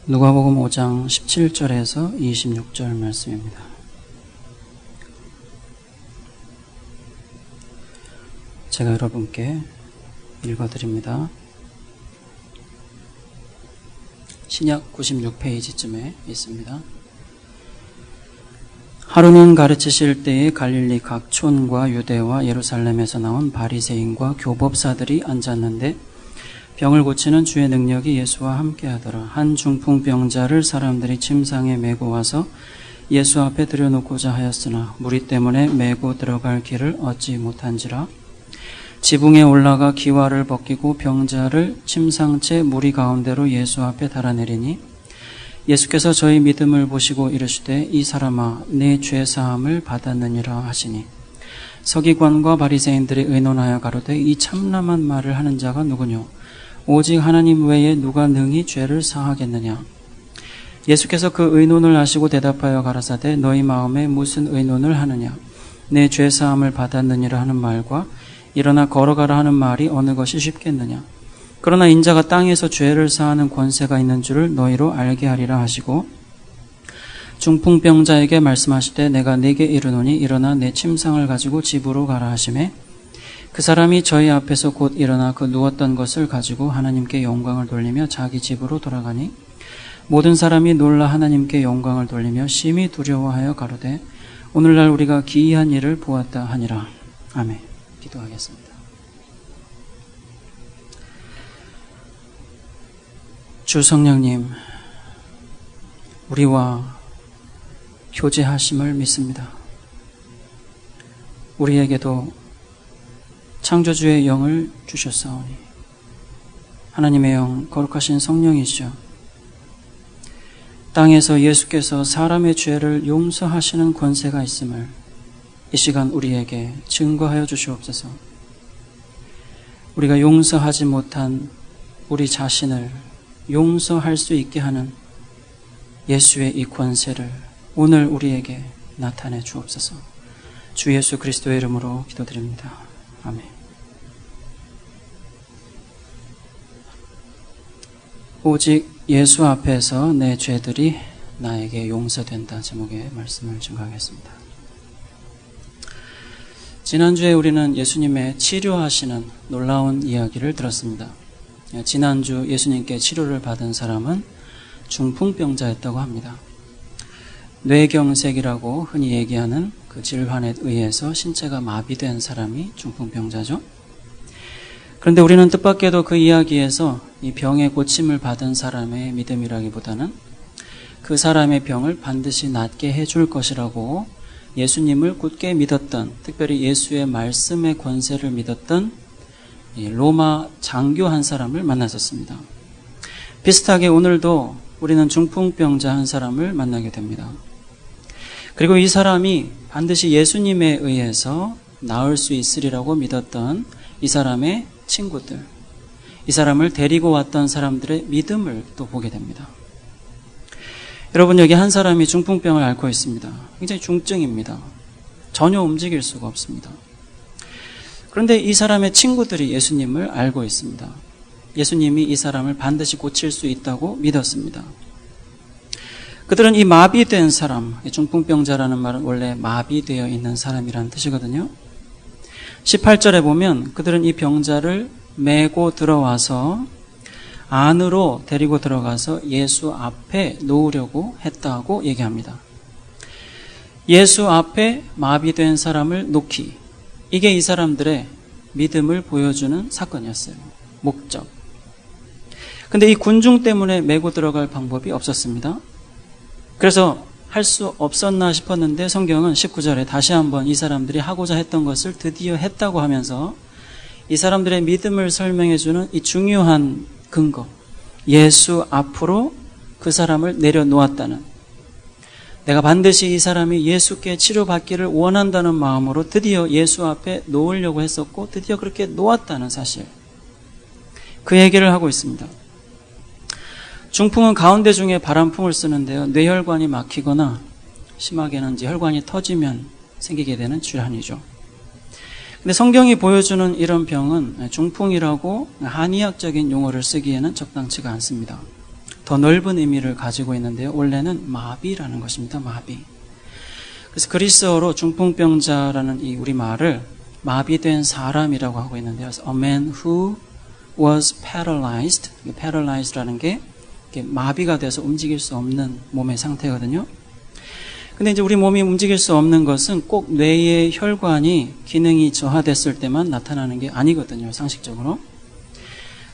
누가복음 5장 17절에서 26절 말씀입니다. 제가 여러분께 읽어드립니다. 신약 96페이지쯤에 있습니다. 하루는 가르치실 때에 갈릴리 각 촌과 유대와 예루살렘에서 나온 바리새인과 교법사들이 앉았는데 병을 고치는 주의 능력이 예수와 함께하더라. 한 중풍병자를 사람들이 침상에 메고 와서 예수 앞에 들여놓고자 하였으나 무리 때문에 메고 들어갈 길을 얻지 못한지라. 지붕에 올라가 기와를 벗기고 병자를 침상째 무리 가운데로 예수 앞에 달아내리니 예수께서 저희 믿음을 보시고 이르시되 이 사람아 내 죄사함을 받았느니라 하시니 서기관과 바리새인들이 의논하여 가로되 이 참남한 말을 하는 자가 누구뇨? 오직 하나님 외에 누가 능히 죄를 사하겠느냐? 예수께서 그 의논을 아시고 대답하여 가라사대 너희 마음에 무슨 의논을 하느냐? 내 죄사함을 받았느니라 하는 말과 일어나 걸어가라 하는 말이 어느 것이 쉽겠느냐? 그러나 인자가 땅에서 죄를 사하는 권세가 있는 줄을 너희로 알게 하리라 하시고 중풍병자에게 말씀하시되 내가 네게 이르노니 일어나 내 침상을 가지고 집으로 가라 하시매 그 사람이 저희 앞에서 곧 일어나 그 누웠던 것을 가지고 하나님께 영광을 돌리며 자기 집으로 돌아가니 모든 사람이 놀라 하나님께 영광을 돌리며 심히 두려워하여 가로되 오늘날 우리가 기이한 일을 보았다 하니라. 아멘. 기도하겠습니다. 주 성령님, 우리와 교제하심을 믿습니다. 우리에게도 창조주의 영을 주셨사오니 하나님의 영, 거룩하신 성령이시여 땅에서 예수께서 사람의 죄를 용서하시는 권세가 있음을 이 시간 우리에게 증거하여 주시옵소서. 우리가 용서하지 못한 우리 자신을 용서할 수 있게 하는 예수의 이 권세를 오늘 우리에게 나타내 주옵소서. 주 예수 그리스도의 이름으로 기도드립니다. 아멘. 오직 예수 앞에서 내 죄들이 나에게 용서된다 제목의 말씀을 증거하겠습니다. 지난주에 우리는 예수님의 치료하시는 놀라운 이야기를 들었습니다. 지난주 예수님께 치료를 받은 사람은 중풍병자였다고 합니다. 뇌경색이라고 흔히 얘기하는 그 질환에 의해서 신체가 마비된 사람이 중풍병자죠. 그런데 우리는 뜻밖에도 그 이야기에서 이 병의 고침을 받은 사람의 믿음이라기보다는 그 사람의 병을 반드시 낫게 해줄 것이라고 예수님을 굳게 믿었던, 특별히 예수의 말씀의 권세를 믿었던 로마 장교 한 사람을 만났었습니다. 비슷하게 오늘도 우리는 중풍병자 한 사람을 만나게 됩니다. 그리고 이 사람이 반드시 예수님에 의해서 나을 수 있으리라고 믿었던 이 사람의 친구들, 이 사람을 데리고 왔던 사람들의 믿음을 또 보게 됩니다. 여러분, 여기 한 사람이 중풍병을 앓고 있습니다. 굉장히 중증입니다. 전혀 움직일 수가 없습니다. 그런데 이 사람의 친구들이 예수님을 알고 있습니다. 예수님이 이 사람을 반드시 고칠 수 있다고 믿었습니다. 그들은 이 마비된 사람, 중풍병자라는 말은 원래 마비되어 있는 사람이라는 뜻이거든요. 18절에 보면 그들은 이 병자를 메고 들어와서 안으로 데리고 들어가서 예수 앞에 놓으려고 했다고 얘기합니다. 예수 앞에 마비된 사람을 놓기, 이게 이 사람들의 믿음을 보여주는 사건이었어요. 목적. 근데 이 군중 때문에 메고 들어갈 방법이 없었습니다. 그래서 할 수 없었나 싶었는데 성경은 19절에 다시 한번 이 사람들이 하고자 했던 것을 드디어 했다고 하면서 이 사람들의 믿음을 설명해주는 이 중요한 근거, 예수 앞으로 그 사람을 내려놓았다는, 내가 반드시 이 사람이 예수께 치료받기를 원한다는 마음으로 드디어 예수 앞에 놓으려고 했었고 드디어 그렇게 놓았다는 사실, 그 얘기를 하고 있습니다. 중풍은 가운데 중에 바람풍을 쓰는데요, 뇌혈관이 막히거나 심하게는 이제 혈관이 터지면 생기게 되는 질환이죠. 근데 성경이 보여주는 이런 병은 중풍이라고 한의학적인 용어를 쓰기에는 적당치가 않습니다. 더 넓은 의미를 가지고 있는데요. 원래는 마비라는 것입니다. 마비. 그래서 그리스어로 중풍병자라는 이 우리말을 마비된 사람이라고 하고 있는데요. A man who was paralyzed. paralyzed라는 게 마비가 돼서 움직일 수 없는 몸의 상태거든요. 근데 이제 우리 몸이 움직일 수 없는 것은 꼭 뇌의 혈관이 기능이 저하됐을 때만 나타나는 게 아니거든요. 상식적으로.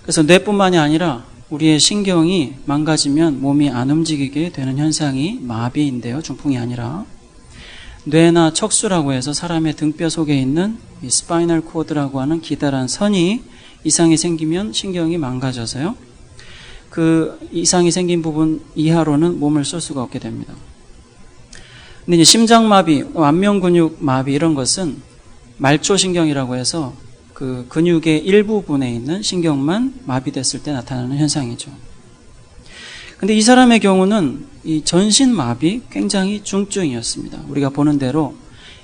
그래서 뇌뿐만이 아니라 우리의 신경이 망가지면 몸이 안 움직이게 되는 현상이 마비인데요. 중풍이 아니라. 뇌나 척수라고 해서 사람의 등뼈 속에 있는 이 스파이널 코드라고 하는 기다란 선이 이상이 생기면 신경이 망가져서요. 그 이상이 생긴 부분 이하로는 몸을 쓸 수가 없게 됩니다. 근데 이제 심장마비, 완명근육마비 이런 것은 말초신경이라고 해서 그 근육의 일부분에 있는 신경만 마비됐을 때 나타나는 현상이죠. 근데 이 사람의 경우는 이 전신마비 굉장히 중증이었습니다. 우리가 보는 대로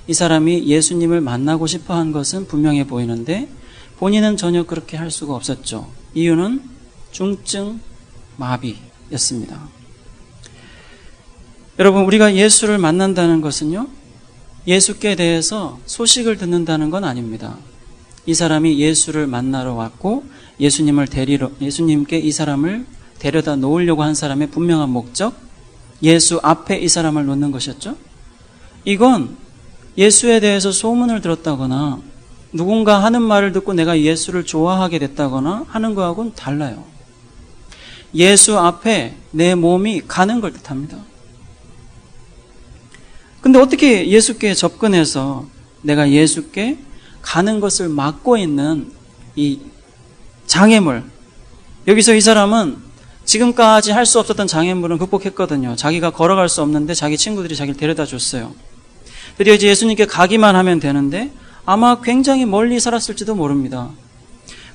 이 사람이 예수님을 만나고 싶어 한 것은 분명해 보이는데 본인은 전혀 그렇게 할 수가 없었죠. 이유는 중증 마비였습니다. 여러분, 우리가 예수를 만난다는 것은요, 예수께 대해서 소식을 듣는다는 건 아닙니다. 이 사람이 예수를 만나러 왔고 예수님께 이 사람을 데려다 놓으려고 한 사람의 분명한 목적, 예수 앞에 이 사람을 놓는 것이었죠. 이건 예수에 대해서 소문을 들었다거나 누군가 하는 말을 듣고 내가 예수를 좋아하게 됐다거나 하는 거하고는 달라요. 예수 앞에 내 몸이 가는 걸 뜻합니다. 근데 어떻게 예수께 접근해서 내가 예수께 가는 것을 막고 있는 이 장애물, 여기서 이 사람은 지금까지 할 수 없었던 장애물은 극복했거든요. 자기가 걸어갈 수 없는데 자기 친구들이 자기를 데려다 줬어요. 드디어 이제 예수님께 가기만 하면 되는데 아마 굉장히 멀리 살았을지도 모릅니다.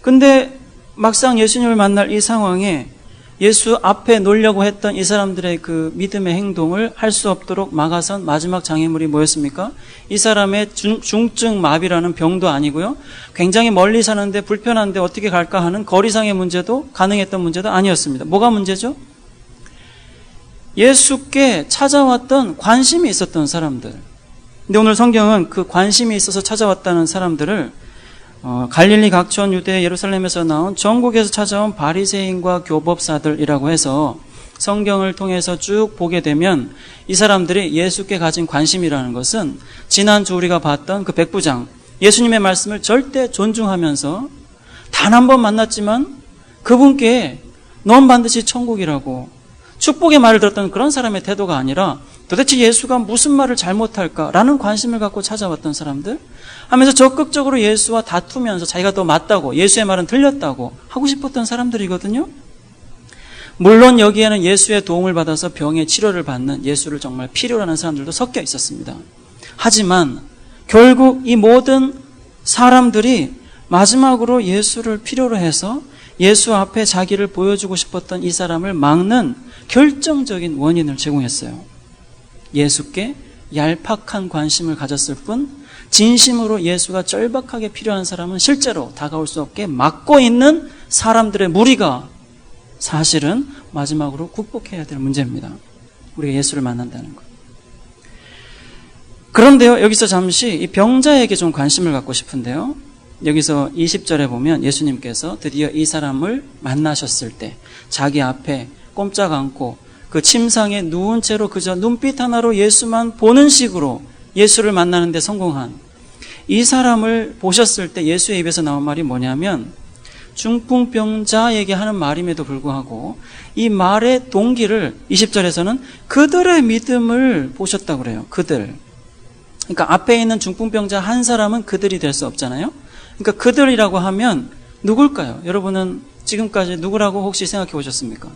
근데 막상 예수님을 만날 이 상황에 예수 앞에 놓으려고 했던 이 사람들의 그 믿음의 행동을 할 수 없도록 막아선 마지막 장애물이 뭐였습니까? 이 사람의 중증 마비라는 병도 아니고요. 굉장히 멀리 사는데 불편한데 어떻게 갈까 하는 거리상의 문제도 가능했던 문제도 아니었습니다. 뭐가 문제죠? 예수께 찾아왔던 관심이 있었던 사람들. 근데 오늘 성경은 그 관심이 있어서 찾아왔다는 사람들을 갈릴리 각촌 유대 예루살렘에서 나온 전국에서 찾아온 바리새인과 교법사들이라고 해서 성경을 통해서 쭉 보게 되면 이 사람들이 예수께 가진 관심이라는 것은 지난주 우리가 봤던 그 백부장, 예수님의 말씀을 절대 존중하면서 단 한 번 만났지만 그분께 넌 반드시 천국이라고 축복의 말을 들었던 그런 사람의 태도가 아니라 도대체 예수가 무슨 말을 잘못할까라는 관심을 갖고 찾아왔던 사람들, 하면서 적극적으로 예수와 다투면서 자기가 더 맞다고, 예수의 말은 틀렸다고 하고 싶었던 사람들이거든요. 물론 여기에는 예수의 도움을 받아서 병의 치료를 받는, 예수를 정말 필요로 하는 사람들도 섞여 있었습니다. 하지만 결국 이 모든 사람들이 마지막으로 예수를 필요로 해서 예수 앞에 자기를 보여주고 싶었던 이 사람을 막는 결정적인 원인을 제공했어요. 예수께 얄팍한 관심을 가졌을 뿐 진심으로 예수가 절박하게 필요한 사람은 실제로 다가올 수 없게 막고 있는 사람들의 무리가 사실은 마지막으로 극복해야 될 문제입니다. 우리가 예수를 만난다는 것. 그런데요, 여기서 잠시 이 병자에게 좀 관심을 갖고 싶은데요. 여기서 20절에 보면 예수님께서 드디어 이 사람을 만나셨을 때 자기 앞에 꼼짝 않고 그 침상에 누운 채로 그저 눈빛 하나로 예수만 보는 식으로 예수를 만나는 데 성공한 이 사람을 보셨을 때 예수의 입에서 나온 말이 뭐냐면, 중풍병자에게 하는 말임에도 불구하고 이 말의 동기를 20절에서는 그들의 믿음을 보셨다고 그래요. 그들. 그러니까 앞에 있는 중풍병자 한 사람은 그들이 될 수 없잖아요. 그러니까 그들이라고 하면 누굴까요? 여러분은 지금까지 누구라고 혹시 생각해 보셨습니까?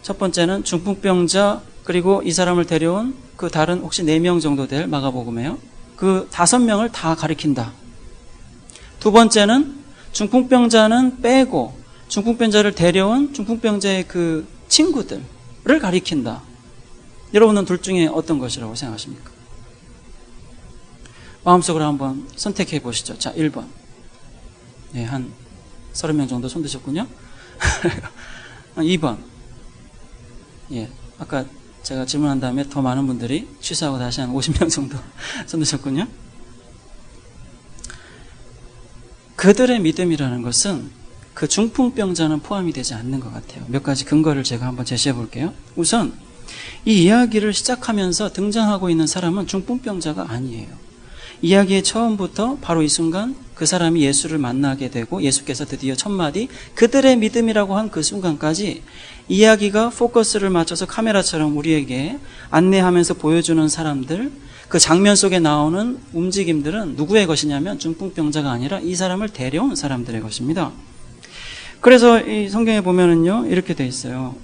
첫 번째는 중풍병자, 그리고 이 사람을 데려온 그 다른 혹시 4명 정도 될 마가복음에요. 그 5명을 다 가리킨다. 두 번째는 중풍병자는 빼고 중풍병자를 데려온 중풍병자의 그 친구들을 가리킨다. 여러분은 둘 중에 어떤 것이라고 생각하십니까? 마음속으로 한번 선택해 보시죠. 자, 1번. 네, 한 30명 정도 손 드셨군요. 2번. 예. 아까 제가 질문한 다음에 더 많은 분들이 취소하고 다시 한 50명 정도 손드셨군요. 그들의 믿음이라는 것은 그 중풍병자는 포함이 되지 않는 것 같아요. 몇 가지 근거를 제가 한번 제시해 볼게요. 우선 이 이야기를 시작하면서 등장하고 있는 사람은 중풍병자가 아니에요. 이야기의 처음부터 바로 이 순간 그 사람이 예수를 만나게 되고 예수께서 드디어 첫 마디 그들의 믿음이라고 한 그 순간까지 이야기가 포커스를 맞춰서 카메라처럼 우리에게 안내하면서 보여주는 사람들, 그 장면 속에 나오는 움직임들은 누구의 것이냐면 중풍병자가 아니라 이 사람을 데려온 사람들의 것입니다. 그래서 이 성경에 보면은요 이렇게 돼 있어요.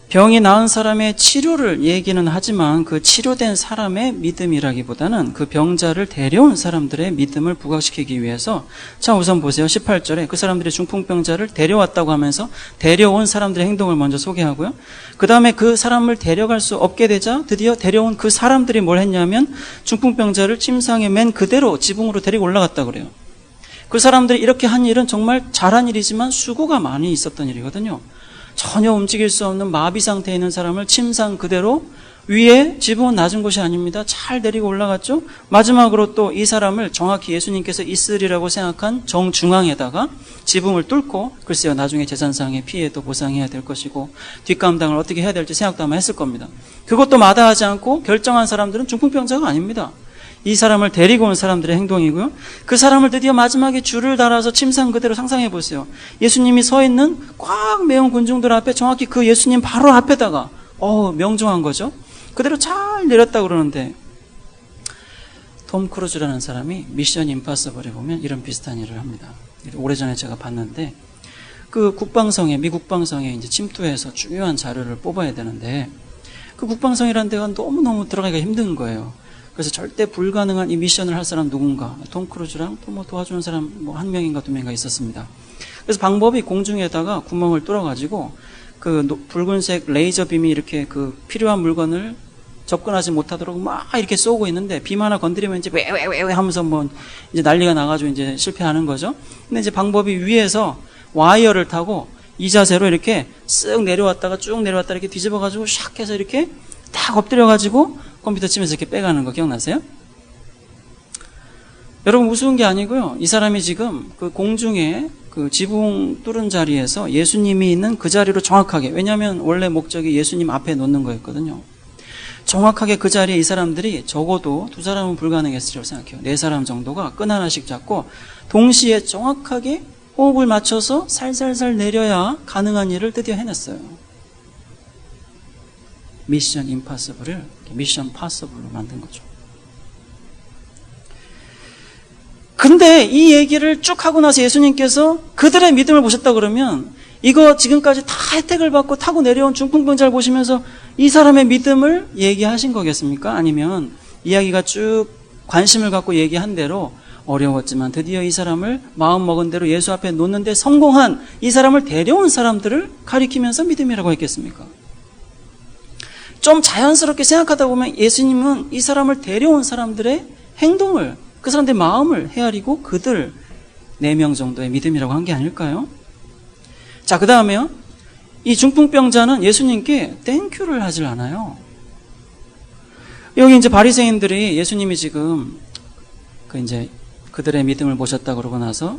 병이 나은 사람의 치료를 얘기는 하지만 그 치료된 사람의 믿음이라기보다는 그 병자를 데려온 사람들의 믿음을 부각시키기 위해서 자 우선 보세요. 18절에 그 사람들이 중풍병자를 데려왔다고 하면서 데려온 사람들의 행동을 먼저 소개하고요. 그 다음에 그 사람을 데려갈 수 없게 되자 드디어 데려온 그 사람들이 뭘 했냐면 중풍병자를 침상에 맨 그대로 지붕으로 데리고 올라갔다 그래요. 그 사람들이 이렇게 한 일은 정말 잘한 일이지만 수고가 많이 있었던 일이거든요. 전혀 움직일 수 없는 마비 상태에 있는 사람을 침상 그대로 위에 지붕은 낮은 곳이 아닙니다. 잘 데리고 올라갔죠. 마지막으로 또 이 사람을 정확히 예수님께서 있으리라고 생각한 정중앙에다가 지붕을 뚫고 글쎄요 나중에 재산상의 피해도 보상해야 될 것이고 뒷감당을 어떻게 해야 될지 생각도 아마 했을 겁니다. 그것도 마다하지 않고 결정한 사람들은 중풍병자가 아닙니다. 이 사람을 데리고 온 사람들의 행동이고요. 그 사람을 드디어 마지막에 줄을 달아서 침상 그대로 상상해 보세요. 예수님이 서 있는 꽉 메운 군중들 앞에 정확히 그 예수님 바로 앞에다가 명종한 거죠. 그대로 잘 내렸다 그러는데 톰 크루즈라는 사람이 미션 임파서블에 보면 이런 비슷한 일을 합니다. 오래전에 제가 봤는데 그 국방성에 미 국방성에 이제 침투해서 중요한 자료를 뽑아야 되는데 그 국방성이라는 데가 너무너무 들어가기가 힘든 거예요. 그래서 절대 불가능한 이 미션을 할 사람 누군가 톰 크루즈랑 또 뭐 도와주는 사람 뭐 한 명인가 두 명인가 있었습니다. 그래서 방법이 공중에다가 구멍을 뚫어가지고 그 붉은색 레이저 빔이 이렇게 그 필요한 물건을 접근하지 못하도록 막 이렇게 쏘고 있는데 빔 하나 건드리면 이제 왜 하면서 뭐 이제 난리가 나가지고 이제 실패하는 거죠. 근데 이제 방법이 위에서 와이어를 타고 이 자세로 이렇게 쓱 내려왔다가 쭉 내려왔다 이렇게 뒤집어가지고 샥 해서 이렇게 딱 엎드려가지고 컴퓨터 치면서 이렇게 빼가는 거 기억나세요? 여러분 우스운 게 아니고요. 이 사람이 지금 그 공중에 그 지붕 뚫은 자리에서 예수님이 있는 그 자리로 정확하게, 왜냐하면 원래 목적이 예수님 앞에 놓는 거였거든요. 정확하게 그 자리에 이 사람들이 적어도 두 사람은 불가능했으리라고 생각해요. 네 사람 정도가 끈 하나씩 잡고 동시에 정확하게 호흡을 맞춰서 살살살 내려야 가능한 일을 드디어 해냈어요. 미션 임파서블을 미션 파서블로 만든 거죠. 근데 이 얘기를 쭉 하고 나서 예수님께서 그들의 믿음을 보셨다 그러면 이거 지금까지 다 혜택을 받고 타고 내려온 중풍병자를 보시면서 이 사람의 믿음을 얘기하신 거겠습니까? 아니면 이야기가 쭉 관심을 갖고 얘기한 대로 어려웠지만 드디어 이 사람을 마음먹은 대로 예수 앞에 놓는데 성공한 이 사람을 데려온 사람들을 가리키면서 믿음이라고 했겠습니까? 좀 자연스럽게 생각하다 보면 예수님은 이 사람을 데려온 사람들의 행동을, 그 사람들의 마음을 헤아리고 그들 4명 정도의 믿음이라고 한 게 아닐까요? 자, 그 다음에요. 이 중풍병자는 예수님께 땡큐를 하질 않아요. 여기 이제 바리새인들이 예수님이 지금 그들의 믿음을 보셨다 그러고 나서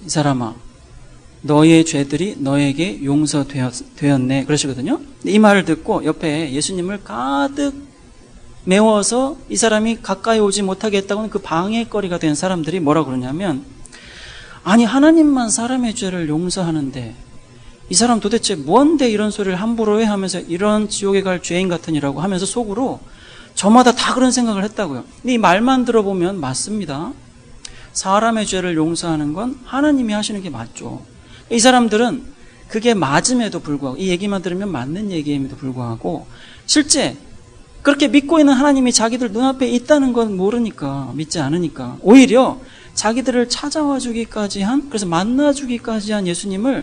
이 사람아, 너의 죄들이 너에게 용서되었네 그러시거든요. 이 말을 듣고 옆에 예수님을 가득 메워서 이 사람이 가까이 오지 못하게 했다고는 그 방해거리가 된 사람들이 뭐라 그러냐면, 아니 하나님만 사람의 죄를 용서하는데 이 사람 도대체 뭔데 이런 소리를 함부로 해 하면서 이런 지옥에 갈 죄인 같으니라고 하면서 속으로 저마다 다 그런 생각을 했다고요. 근데 이 말만 들어보면 맞습니다. 사람의 죄를 용서하는 건 하나님이 하시는 게 맞죠. 이 사람들은 그게 맞음에도 불구하고, 이 얘기만 들으면 맞는 얘기임에도 불구하고 실제 그렇게 믿고 있는 하나님이 자기들 눈앞에 있다는 건 모르니까, 믿지 않으니까 오히려 자기들을 찾아와 주기까지 한, 그래서 만나 주기까지 한 예수님을